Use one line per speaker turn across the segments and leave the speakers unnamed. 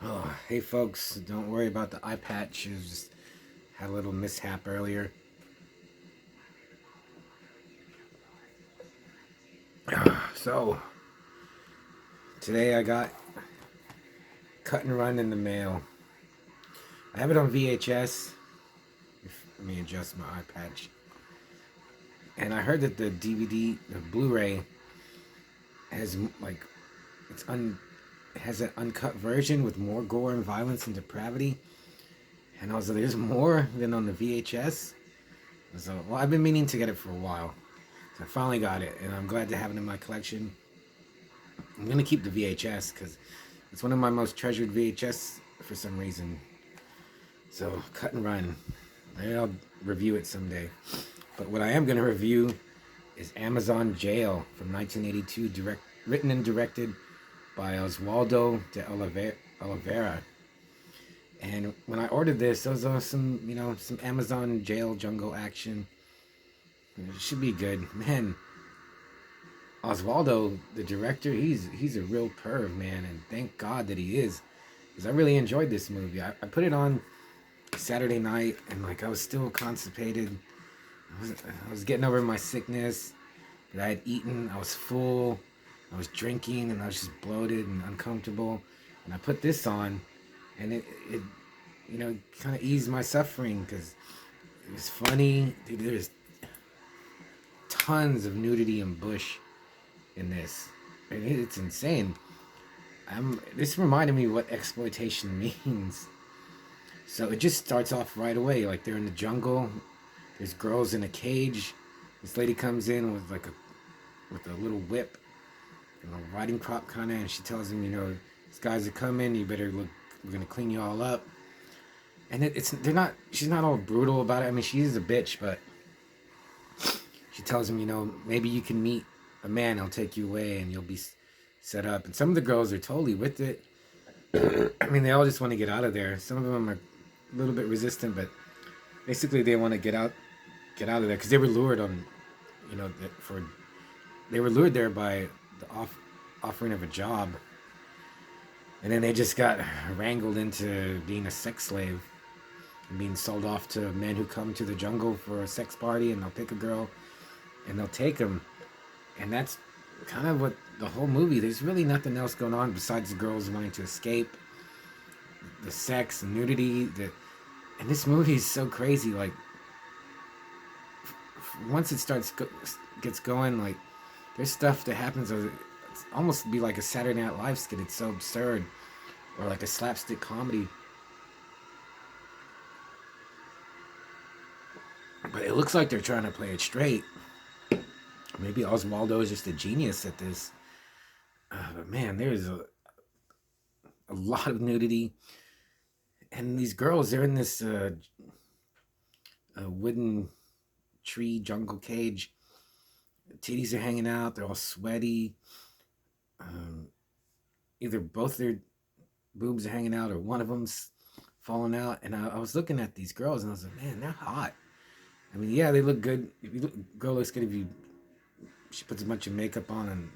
Oh, hey folks, don't worry about the eye patch. It just had a little mishap earlier. So, today I got Cut and Run in the mail. I have it on VHS. Let me adjust my eye patch. And I heard that the DVD, the Blu-ray, has like it's un has an uncut version with more gore and violence and depravity. And I was like, there's more than on the VHS. So, well, I've been meaning to get it for a while. So I finally got it, and I'm glad to have it in my collection. I'm gonna keep the VHS because it's one of my most treasured VHS for some reason. So Cut and Run. Maybe I'll review it someday. But what I am gonna review is Amazon Jail from 1982, written and directed by Oswaldo de Oliveira. And when I ordered this, there was some Amazon Jail jungle action. It should be good, man. Oswaldo, the director, he's a real perv, man, and thank God that he is, because I really enjoyed this movie. I put it on Saturday night, and like I was still constipated. I was getting over my sickness that I had eaten. I was full. I was drinking, and I was just bloated and uncomfortable. And I put this on, and it kind of eased my suffering because it was funny. Dude, there's tons of nudity and bush in this. And it's insane. This reminded me what exploitation means. So it just starts off right away. Like they're in the jungle. There's girls in a cage. This lady comes in with with a little whip and a riding crop kind of, and she tells him, these guys are coming. You better look. We're gonna clean you all up. And they're not. She's not all brutal about it. I mean, she is a bitch, but she tells him, maybe you can meet a man. He'll take you away, and you'll be set up. And some of the girls are totally with it. I mean, they all just want to get out of there. Some of them are a little bit resistant, but basically they want to get out of there because they were lured on, they were lured there by the offering of a job, and then they just got wrangled into being a sex slave and being sold off to men who come to the jungle for a sex party, and they'll pick a girl and they'll take them, and that's kind of what the whole movie. There's really nothing else going on besides the girls wanting to escape, the sex, and nudity. And this movie is so crazy. Like once it gets going, like there's stuff that happens. It's almost be like a Saturday Night Live skit. It's so absurd, or like a slapstick comedy. But it looks like they're trying to play it straight. Maybe Oswaldo is just a genius at this. But man, there's a lot of nudity, and these girls, they're in this wooden tree jungle cage. The titties are hanging out. They're all sweaty. Um, Either both their boobs are hanging out or one of them's falling out. And I was looking at these girls, and I was like, man, they're hot. I mean, yeah, they look good. Girl looks good if she puts a bunch of makeup on and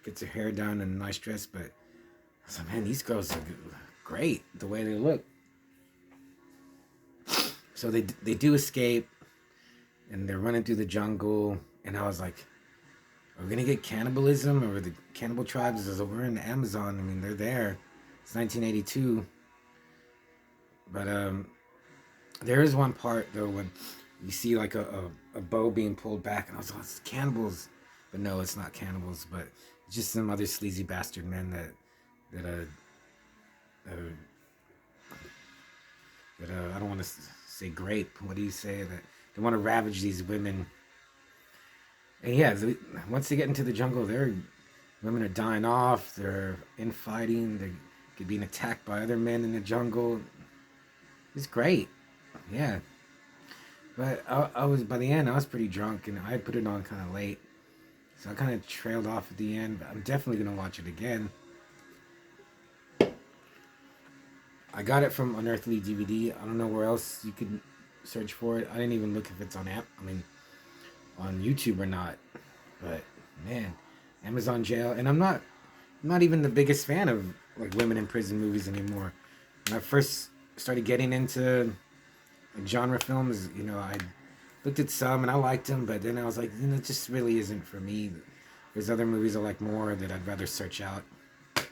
gets her hair done and a nice dress. But I was like, man, these girls are great the way they look. So they do escape, and they're running through the jungle. And I was like, are we gonna get cannibalism, or the cannibal tribes? We're in the Amazon. I mean, they're there. It's 1982. But there is one part though when you see like a bow being pulled back, and I was like, it's cannibals. But no, it's not cannibals. But it's just some other sleazy bastard men that I don't want to say grape. What do you say? That they want to ravage these women. And yeah, once they get into the jungle, women are dying off. They're infighting. They're being attacked by other men in the jungle. It's great. Yeah. But I was, by the end, I was pretty drunk, and I put it on kind of late. So I kind of trailed off at the end, but I'm definitely going to watch it again. I got it from Unearthly DVD. I don't know where else you could search for it. I didn't even look if it's on on YouTube or not. But man, Amazon Jail, and I'm not even the biggest fan of like women in prison movies anymore. when I first started getting into genre films, you know, I looked at some and I liked them, but then I was like, you know, it just really isn't for me. There's other movies I like more that I'd rather search out. I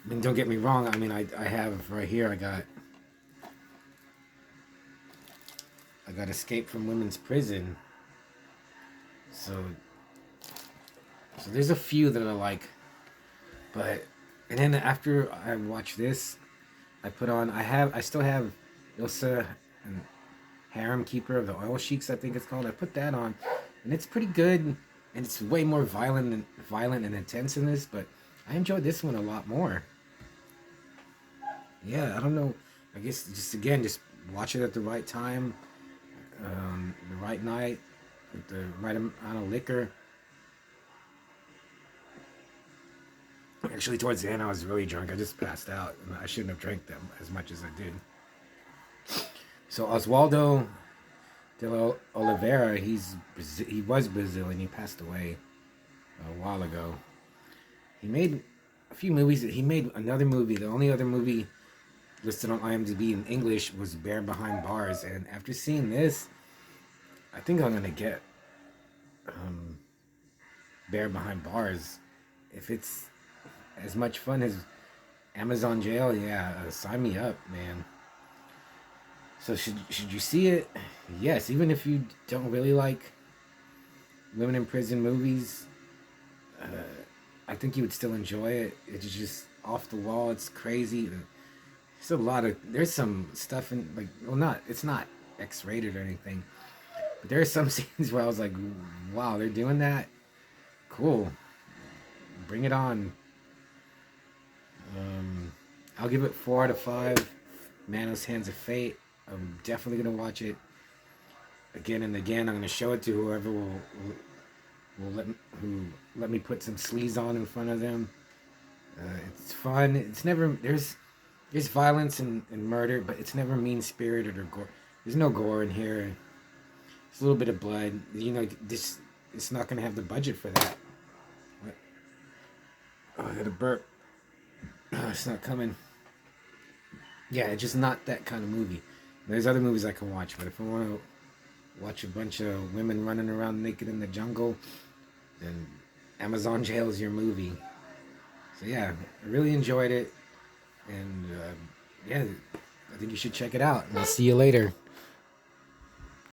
mean, don't get me wrong. I mean, I have right here. I got Escape from Women's Prison. So there's a few that I like, but and then after I watch this, I put on. I still have Ilsa and Harem Keeper of the Oil Sheiks, I think it's called. I put that on, and it's pretty good, and it's way more violent and intense in this. But I enjoyed this one a lot more. Yeah, I don't know. I guess just watch it at the right time, the right night, with the right amount of liquor. Actually, towards the end, I was really drunk. I just passed out, and I shouldn't have drank them as much as I did. So Oswaldo de Oliveira, he was Brazilian. He passed away a while ago. He made a few movies. He made another movie. The only other movie listed on IMDb in English was Bear Behind Bars. And after seeing this, I think I'm gonna get Bear Behind Bars. If it's as much fun as Amazon Jail, yeah, sign me up, man. So should you see it? Yes, even if you don't really like women in prison movies, I think you would still enjoy it. It's just off the wall. It's crazy. There's some stuff in, like, well, it's not X-rated or anything, but there are some scenes where I was like, wow, they're doing that. Cool, bring it on. I'll give it 4 out of 5. Manos Hands of Fate. I'm definitely gonna watch it again and again. I'm gonna show it to whoever will let me put some sleeves on in front of them. It's fun. It's never there's violence and murder, but it's never mean spirited or gore. There's no gore in here. It's a little bit of blood. You know, this it's not gonna have the budget for that. What? Oh, I got a burp. Oh, it's not coming. Yeah, it's just not that kind of movie. There's other movies I can watch, but if I want to watch a bunch of women running around naked in the jungle, then Amazon Jail is your movie. So yeah, I really enjoyed it, and yeah, I think you should check it out. And I'll see you later.